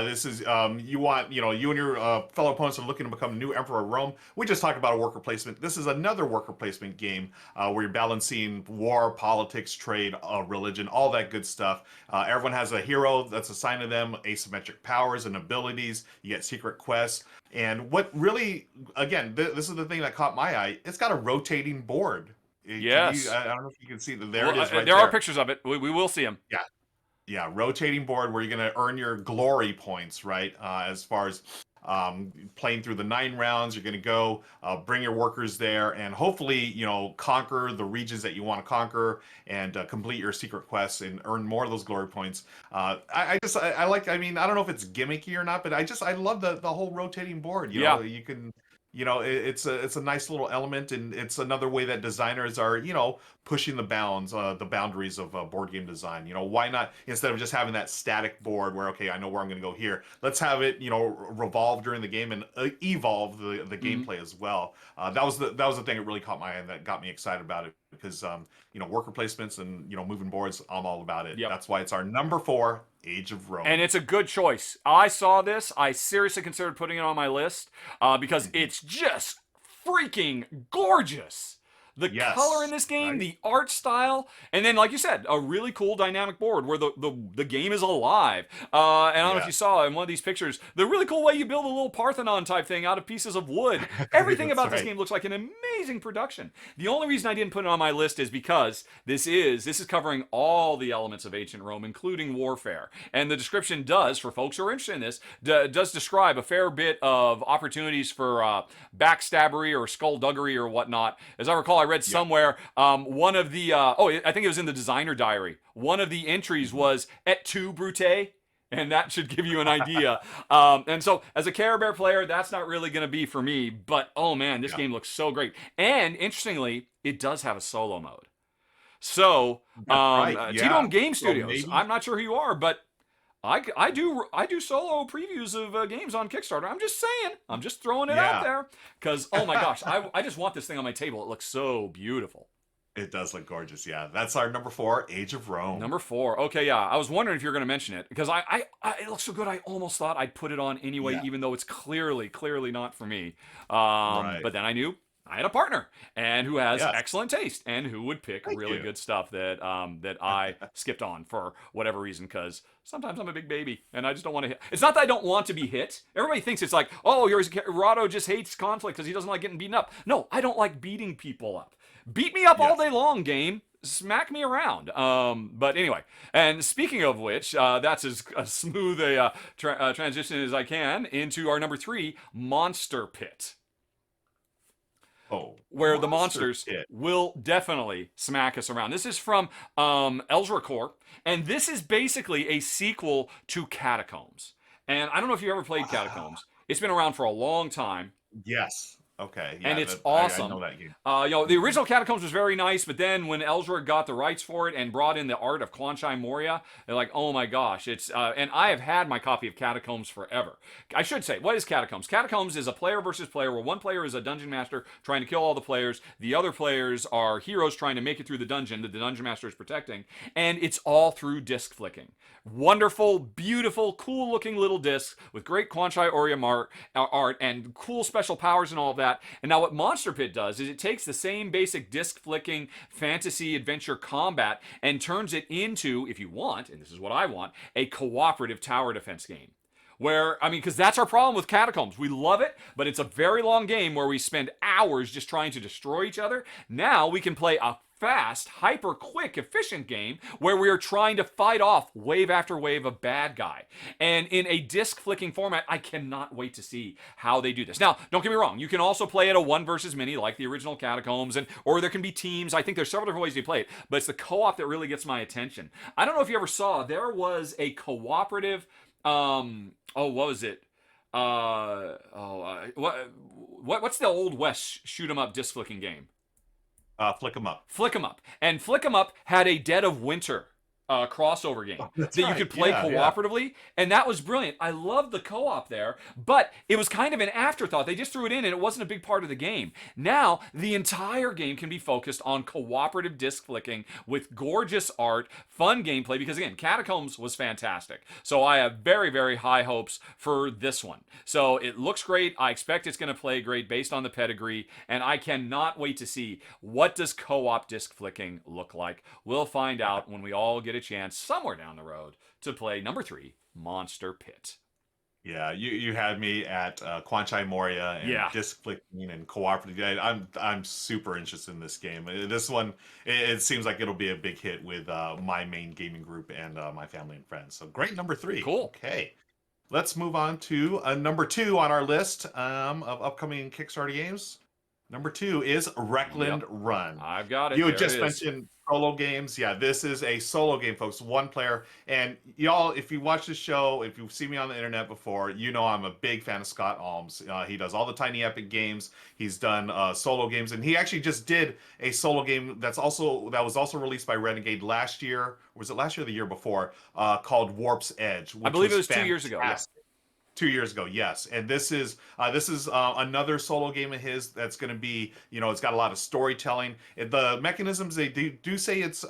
This is you and your fellow opponents are looking to become new emperor of Rome. We just talked about a worker placement. This is another worker placement game where you're balancing war, politics, trade, religion, all that good stuff. Everyone has a hero that's assigned to them, asymmetric powers and abilities. You get secret quests. And what really, again, this is the thing that caught my eye. It's got a rotating board. Yes. I don't know if you can see that. There it is. Right there are pictures of it. We will see them. Yeah. Yeah, rotating board where you're going to earn your glory points, right? As far as playing through the 9 rounds, you're going to go bring your workers there and hopefully, conquer the regions that you want to conquer and complete your secret quests and earn more of those glory points. I don't know if it's gimmicky or not, but I love the whole rotating board. You know, you can. It's a nice little element, and it's another way that designers are, pushing the boundaries of board game design. Why not, instead of just having that static board where, okay, I know where I'm going to go here, let's have it, revolve during the game and evolve the gameplay as well. That was the thing that really caught my eye and that got me excited about it, because worker placements and moving boards, I'm all about it. Yep. That's why it's our number 4. Age of Rome. And it's a good choice. I saw this. I seriously considered putting it on my list because it's just freaking gorgeous. The color in this game, right? The art style, and then, like you said, a really cool dynamic board where the game is alive. And I don't know if you saw in one of these pictures, the really cool way you build a little Parthenon type thing out of pieces of wood. Everything about this game looks like an amazing production. The only reason I didn't put it on my list is because this is covering all the elements of ancient Rome, including warfare. And the description does, for folks who are interested in this, does describe a fair bit of opportunities for backstabbery or skullduggery or whatnot. As I recall, I read somewhere one of the I think it was in the designer diary. One of the entries was "et tu, Brute," and that should give you an idea. And so, as a Care Bear player, that's not really going to be for me. But oh man, this game looks so great. And interestingly, it does have a solo mode. So, Tidal Game Studios. I'm not sure who you are, but I do solo previews of games on Kickstarter. I'm just saying. I'm just throwing it out there. Because, oh my gosh, I just want this thing on my table. It looks so beautiful. It does look gorgeous, yeah. That's our number 4, Age of Rome. Number 4. Okay, yeah. I was wondering if you were going to mention it. Because it looks so good, I almost thought I'd put it on anyway, even though it's clearly not for me. But then I knew I had a partner and who has excellent taste and who would pick really good stuff that I skipped on for whatever reason, because sometimes I'm a big baby and I just don't want to hit. It's not that I don't want to be hit. Everybody thinks it's like, oh, Rahdo just hates conflict because he doesn't like getting beaten up. No, I don't like beating people up. Beat me up all day long, game. Smack me around. But anyway, and speaking of which, that's as smooth a transition as I can into our number 3, Monster Pit. Where the monsters will definitely smack us around. This is from Elzrakor, and this is basically a sequel to Catacombs. And I don't know if you ever played Catacombs. It's been around for a long time. Yes. Okay. And Yeah. it's I know awesome. that game. The original Catacombs was very nice, but then when Ellsworth got the rights for it and brought in the art of Quan Chai Moria, they're like, oh my gosh, it's and I have had my copy of Catacombs forever. I should say, what is Catacombs? Catacombs is a player versus player where one player is a dungeon master trying to kill all the players, the other players are heroes trying to make it through the dungeon that the dungeon master is protecting, and it's all through disc flicking. Wonderful, beautiful, cool looking little discs with great Quan Chai Moria art and cool special powers and all of that. And now what Monster Pit does is it takes the same basic disc flicking fantasy adventure combat and turns it into, if you want, and this is what I want, a cooperative tower defense game. Where, I mean, because that's our problem with Catacombs. We love it, but it's a very long game where we spend hours just trying to destroy each other. Now we can play a fast, hyper quick, efficient game where we are trying to fight off wave after wave of bad guy. And in a disc flicking format, I cannot wait to see how they do this. Now, don't get me wrong, you can also play it a one versus many like the original Catacombs, and or there can be teams. I think there's several different ways to play it, but it's the co-op that really gets my attention. I don't know if you ever saw, there was a cooperative what was it? What's the Old West shoot 'em up disc flicking game? Flick 'em up. Flick 'em up. And Flick 'em up had a Dead of Winter crossover game That's that you right. could play Yeah, cooperatively, and that was brilliant. I loved the co-op there, but it was kind of an afterthought. They just threw it in, and it wasn't a big part of the game. Now the entire game can be focused on cooperative disc flicking with gorgeous art, fun gameplay. Because again, Catacombs was fantastic, so I have very, very high hopes for this one. So it looks great. I expect it's going to play great based on the pedigree, and I cannot wait to see what does co-op disc flicking look like. We'll find out when we all get a chance somewhere down the road to play number 3, Monster Pit. Yeah, you had me at Quan Chai Moria and disc flicking and cooperative. I'm super interested in this game. This one, it seems like it'll be a big hit with my main gaming group and my family and friends. So great, number 3. Cool. Okay, let's move on to number 2 on our list of upcoming Kickstarter games. Number 2 is Wreckland Run. I've got it. You had just mentioned solo games. Yeah, this is a solo game, folks. One player. And y'all, if you watch the show, if you've seen me on the internet before, you know I'm a big fan of Scott Alms. He does all the Tiny Epic games. He's done solo games, and he actually just did a solo game that was also released by Renegade last year. Or was it last year or the year before? Called Warp's Edge. I believe it was 2 years ago. Yeah. 2 years ago, yes. And this is another solo game of his that's going to be, it's got a lot of storytelling. The mechanisms, they do say it's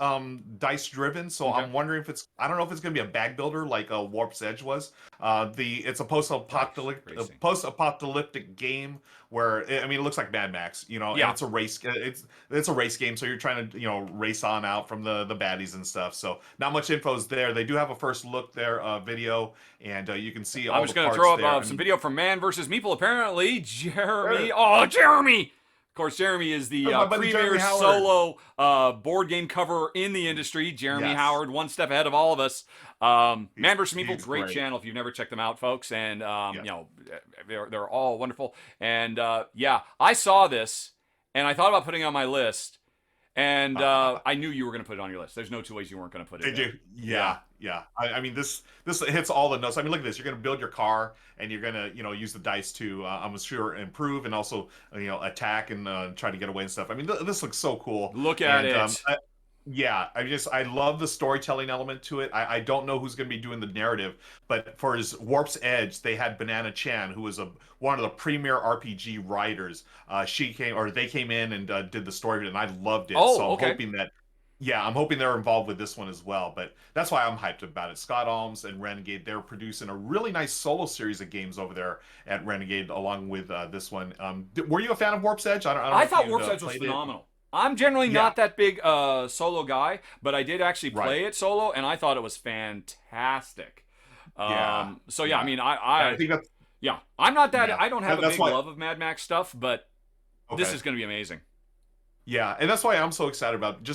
dice driven, so okay. I'm wondering if I don't know if it's going to be a bag builder like Warp's Edge was. It's a post-apocalyptic game where it looks like Mad Max, and it's a race. It's a race game, so you're trying to race on out from the baddies and stuff. So not much info's there. They do have a first look there video, and you can see all the parts. I'm just going to throw up some video from Man vs. Meeple. Apparently, Jeremy. Oh, Jeremy! Of course, Jeremy is the premier solo board game cover in the industry. Jeremy Howard, one step ahead of all of us. Man vs. Meeple, great channel if you've never checked them out, folks. And they're all wonderful. And I saw this, and I thought about putting it on my list. And I knew you were going to put it on your list. There's no two ways you weren't going to put it. Did you? Yeah. This hits all the notes. Look at this. You're going to build your car, and you're going to use the dice to I'm sure improve and also attack and try to get away and stuff. This looks so cool. Look at it. I love the storytelling element to it. I don't know who's going to be doing the narrative, but for his Warp's Edge, they had Banana Chan, who was one of the premier RPG writers. They came in and did the story, and I loved it. Oh, so I'm okay. hoping they're involved with this one as well. But that's why I'm hyped about it. Scott Alms and Renegade, they're producing a really nice solo series of games over there at Renegade, along with this one. Were you a fan of Warp's Edge? I thought Warp's Edge was phenomenal. I'm generally not that big solo guy, but I did actually play it solo, and I thought it was fantastic. I think that's... Yeah, I'm not that... I don't have a big love of Mad Max stuff, but this is going to be amazing. Yeah, and that's why I'm so excited about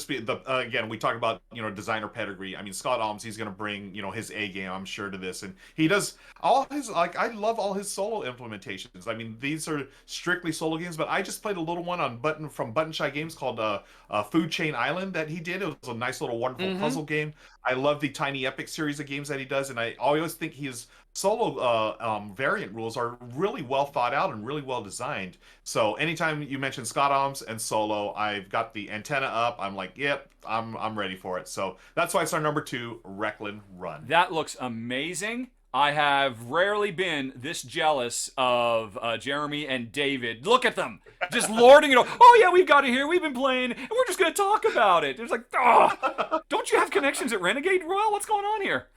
again, we talk about, designer pedigree. Scott Alms, he's going to bring, his A game, I'm sure, to this. And he does all his, I love all his solo implementations. These are strictly solo games, but I just played a little one from Button Shy Games called Food Chain Island that he did. It was a nice little wonderful puzzle game. I love the Tiny Epic series of games that he does, and I always think he is solo variant rules are really well thought out and really well designed. So anytime you mention Scott and solo, I've got the antenna up. I'm like, yep, I'm ready for it. So that's why it's our number 2, Wreckland Run. That looks amazing. I have rarely been this jealous of Jeremy and David. Look at them, just lording it over. Oh yeah, we've got it here. We've been playing, and we're just going to talk about it. It's like, oh, don't you have connections at Renegade Royal? What's going on here?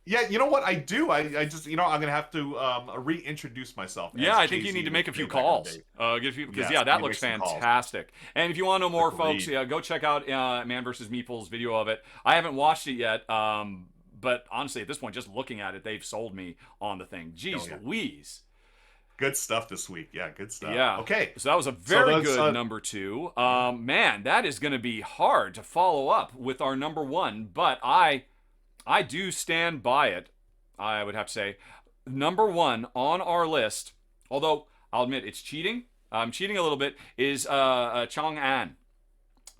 Yeah, you know what? I do. I just, I'm going to have to reintroduce myself. Yeah, I think you need to make a few calls. Because, yeah, that looks fantastic. And if you want to know more, folks, go check out Man vs. Meeple's video of it. I haven't watched it yet, but honestly, at this point, just looking at it, they've sold me on the thing. Jeez Louise. Good stuff this week. Yeah, good stuff. Yeah. Okay. So that was a very good number 2. Man, that is going to be hard to follow up with our number 1, but I do stand by it, I would have to say. Number 1 on our list, although I'll admit it's cheating. I'm cheating a little bit, is Chang'an.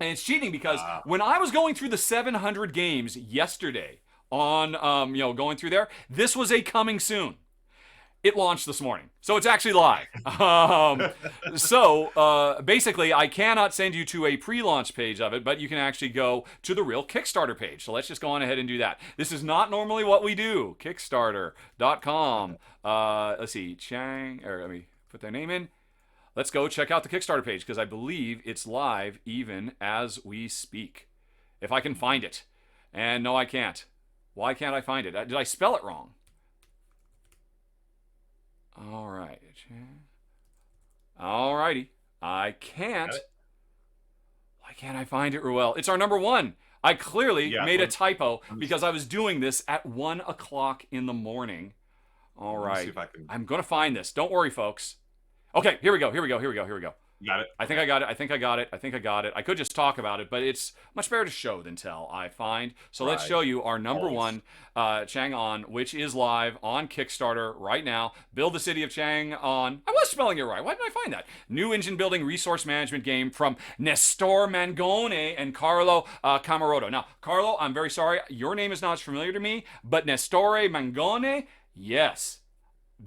And it's cheating because when I was going through the 700 games yesterday on, going through there, this was a coming soon. It launched this morning, so it's actually live. Basically, I cannot send you to a pre-launch page of it, but you can actually go to the real Kickstarter page. So let's just go on ahead and do that. This is not normally what we do. Kickstarter.com. Let's see, let me put their name in. Let's go check out the Kickstarter page because I believe it's live even as we speak. If I can find it. And no, I can't. Why can't I find it? Did I spell it wrong? All right. Alrighty. I can't. Why can't I find it, Ruel? It's our number 1. I clearly made a typo because I was doing this at 1 o'clock in the morning. All right. I'm going to find this. Don't worry, folks. Okay, here we go. You got it? I think I got it. I could just talk about it, but it's much better to show than tell, I find. So let's show you our number 1, Chang'an, which is live on Kickstarter right now. Build the city of Chang'an. I was spelling it right. Why didn't I find that? New engine building resource management game from Nestor Mangone and Carlo Camaroto. Now, Carlo, I'm very sorry. Your name is not as familiar to me, but Nestore Mangone, yes.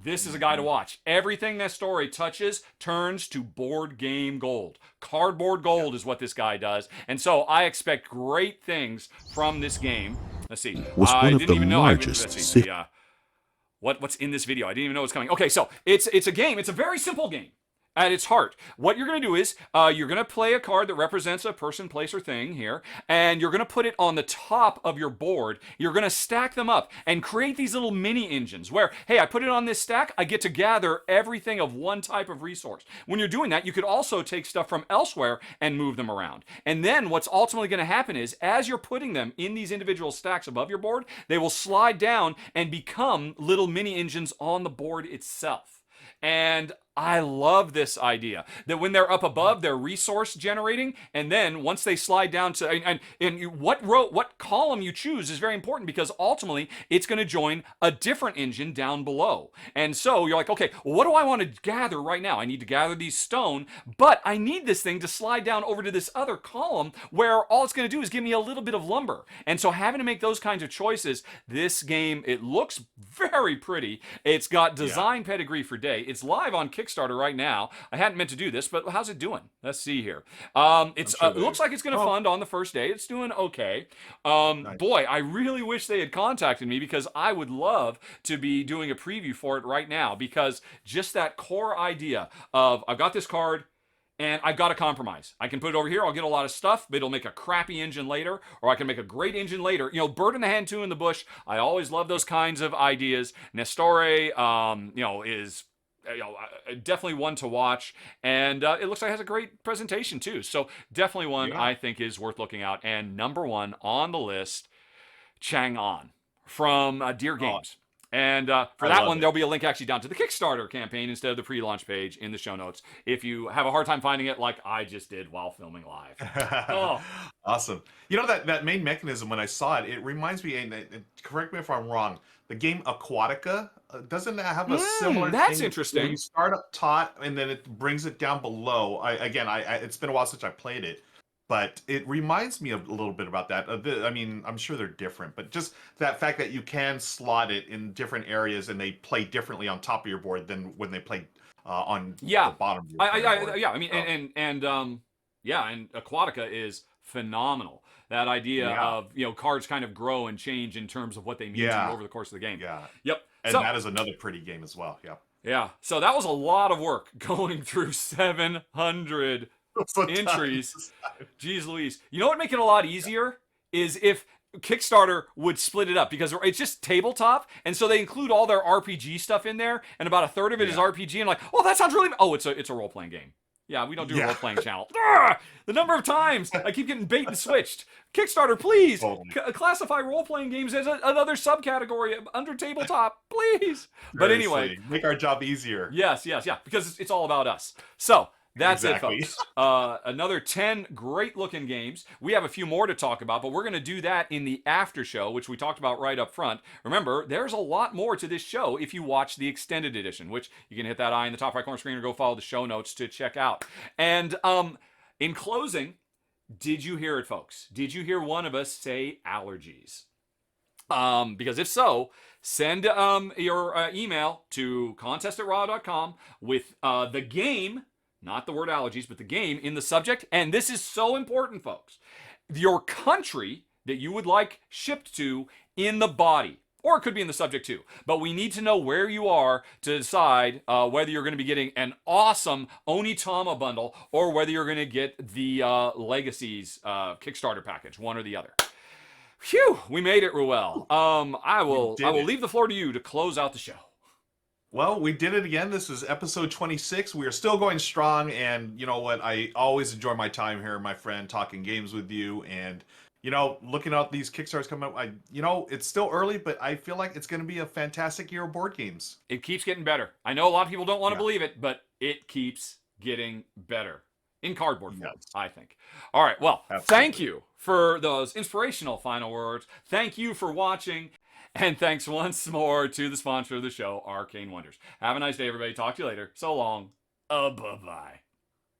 This is a guy to watch. Everything Nestor touches turns to board game gold. Cardboard gold is what this guy does. And so I expect great things from this game. Let's see. I didn't even know. What's in this video? I didn't even know what's coming. Okay, so it's a game. It's a very simple game. At its heart, what you're going to do is you're going to play a card that represents a person, place, or thing here, and you're going to put it on the top of your board. You're going to stack them up and create these little mini engines where, hey, I put it on this stack, I get to gather everything of one type of resource. When you're doing that, you could also take stuff from elsewhere and move them around. And then what's ultimately going to happen is, as you're putting them in these individual stacks above your board, they will slide down and become little mini engines on the board itself. And I love this idea that when they're up above, they're resource generating, and then once they slide down to what column you choose is very important because ultimately it's going to join a different engine down below. And so you're like, okay, well, what do I want to gather right now? I need to gather these stone, but I need this thing to slide down over to this other column where all it's going to do is give me a little bit of lumber. And so having to make those kinds of choices, this game, it looks very pretty. It's got design pedigree for day. It's live on Kickstarter right now. I hadn't meant to do this, but how's it doing? Let's see here. It looks like it's going to fund on the first day. It's doing okay. Nice. Boy, I really wish they had contacted me because I would love to be doing a preview for it right now because just that core idea of I've got this card, and I've got a compromise. I can put it over here. I'll get a lot of stuff, but it'll make a crappy engine later, or I can make a great engine later. You know, bird in the hand, two in the bush. I always love those kinds of ideas. Nestore, is definitely one to watch, and it looks like it has a great presentation too. So definitely one I think is worth looking out. And number 1 on the list, Chang'an from Deer Games. And for that one, there'll be a link actually down to the Kickstarter campaign instead of the pre-launch page in the show notes if you have a hard time finding it like I just did while filming live. Awesome. You know, that main mechanism, when I saw it, it reminds me, and correct me if I'm wrong, the game Aquatica, doesn't that have a similar that's thing? Interesting. You start up top and then it brings it down below. It's been a while since I played it. but it reminds me of a little bit about that. I mean, I'm sure they're different, but just that fact that you can slot it in different areas and they play differently on top of your board than when they play on Yeah. the bottom of your board. Yeah. I mean, and Aquatica is phenomenal. That idea of cards kind of grow and change in terms of what they mean to you over the course of the game. Yeah. Yep. And that is another pretty game as well. Yeah. Yeah. So that was a lot of work going through 700 entries. Jeez Louise. You know what would make it a lot easier is if Kickstarter would split it up, because it's just tabletop, and so they include all their RPG stuff in there, and about a third of it is RPG, and like, oh, that sounds really... Oh, it's a role-playing game. Yeah, we don't do a role-playing channel. The number of times I keep getting bait and switched. Kickstarter, please classify role-playing games as another subcategory under tabletop, please. But anyway, make our job easier. Yes, because it's all about us. So that's it, folks. Another 10 great-looking games. We have a few more to talk about, but we're going to do that in the after show, which we talked about right up front. Remember, there's a lot more to this show if you watch the extended edition, which you can hit that eye in the top right corner screen or go follow the show notes to check out. And in closing, did you hear it, folks? Did you hear one of us say allergies? Because if so, send your email to contest@rahdo.com with the game, not the word allergies, but the game in the subject. And this is so important, folks. Your country that you would like shipped to in the body. Or it could be in the subject too. But we need to know where you are to decide whether you're going to be getting an awesome Onitama bundle or whether you're going to get the Legacies Kickstarter package, one or the other. Phew, we made it, Ruel. I will leave the floor to you to close out the show. Well, we did it again. This is episode 26. We are still going strong, and you know what? I always enjoy my time here, my friend, talking games with you, and looking out these Kickstarters coming up. It's still early, but I feel like it's going to be a fantastic year of board games. It keeps getting better. I know a lot of people don't want to believe it, but it keeps getting better. In cardboard form, I think. All right, well, Thank you for those inspirational final words. Thank you for watching. And thanks once more to the sponsor of the show, Arcane Wonders. Have a nice day, everybody. Talk to you later. So long. Bye-bye.